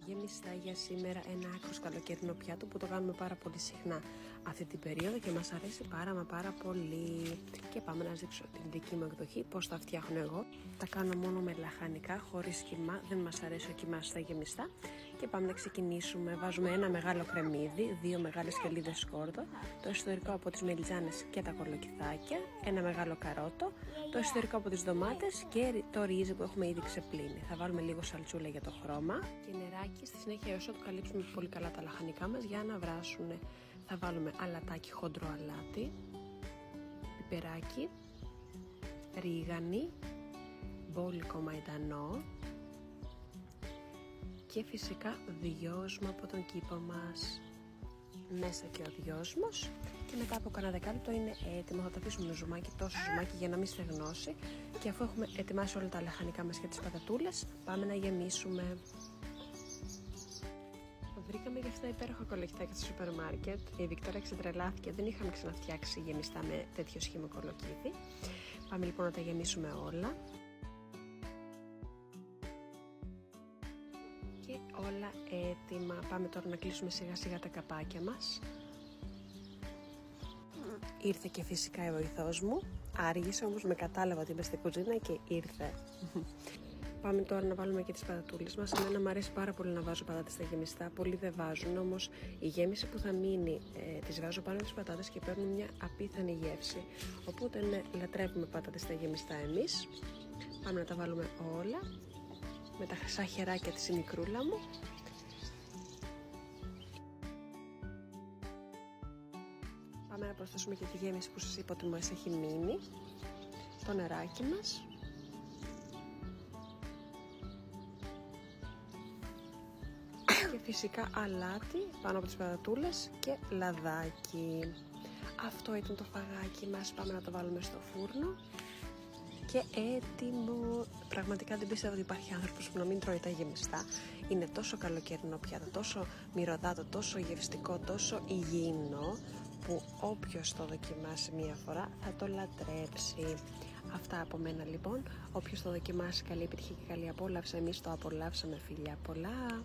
Γεμιστά για σήμερα ένα άκρος καλοκαιρινό πιάτο που το κάνουμε πάρα πολύ συχνά αυτή την περίοδο και μας αρέσει πάρα πολύ. Και πάμε να δείξω την δική μου εκδοχή, πώς τα φτιάχνω εγώ. Τα κάνω μόνο με λαχανικά, χωρίς κιμά, δεν μας αρέσει ο κιμάς στα γεμιστά. Και πάμε να ξεκινήσουμε. Βάζουμε ένα μεγάλο κρεμμύδι, 2 μεγάλες σκελίδες σκόρδο, το εσωτερικό από τις μελιτζάνες και τα κολοκυθάκια, ένα μεγάλο καρότο, το εσωτερικό από τις ντομάτες και το ρύζι που έχουμε ήδη ξεπλύνει. Θα βάλουμε λίγο σαλτσούλα για το χρώμα και νεράκι στη συνέχεια έως ότου καλύψουμε πολύ καλά τα λαχανικά μας για να βράσουν. Θα βάλουμε αλατάκι, χοντρό αλάτι, πιπεράκι, ρίγανη, μπόλικο μαϊντανό και φυσικά δυόσμο από τον κήπο μας. Μέσα και ο δυόσμος και μετά από κανένα δεκάλεπτο είναι έτοιμο. Θα το αφήσουμε με ζουμάκι, τόσο ζουμάκι για να μην στεγνώσει. Και αφού έχουμε ετοιμάσει όλα τα λαχανικά μας και τις πατατούλες, πάμε να γεμίσουμε. Βρήκαμε για αυτά τα υπέροχα κολοκυθάκια στο σούπερ μάρκετ. Η Βικτόρια ξετρελάθηκε, δεν είχαμε ξαναφτιάξει γεμιστά με τέτοιο σχήμα κολοκύθι. Πάμε λοιπόν να τα γεμίσουμε όλα. Και όλα έτοιμα. Πάμε τώρα να κλείσουμε σιγά σιγά τα καπάκια μας. Ήρθε και φυσικά η βοηθός μου. Άργησε όμως, με κατάλαβα ότι είμαι στην κουζίνα και ήρθε. Πάμε τώρα να βάλουμε και τις πατατούλες μας. Εμένα μου αρέσει πάρα πολύ να βάζω πατάτες στα γεμιστά. Πολλοί δεν βάζουν, όμως η γέμιση που θα μείνει τις βάζω πάνω τις πατάτες και παίρνουν μια απίθανη γεύση. Οπότε ναι, λατρεύουμε πατάτες στα γεμιστά εμείς. Πάμε να τα βάλουμε όλα με τα χρυσά χεράκια της η μικρούλα μου. Πάμε να προσθέσουμε και τη γέμιση που σας είπα ότι μας έχει μείνει. Το νεράκι μας. Και φυσικά αλάτι πάνω από τις πατατούλες και λαδάκι. Αυτό ήταν το φαγάκι μας. Πάμε να το βάλουμε στο φούρνο. Και έτοιμο. Πραγματικά δεν πίστευα ότι υπάρχει άνθρωπος που να μην τρώει τα γεμιστά. Είναι τόσο καλοκαιρινό πιάτο, τόσο μυρωδάτο, τόσο γευστικό, τόσο υγιεινό, που όποιος το δοκιμάσει μία φορά θα το λατρέψει. Αυτά από μένα λοιπόν. Όποιος το δοκιμάσει, καλή επιτυχία και καλή απόλαυση. Εμείς το απολαύσαμε, φιλιά πολλά.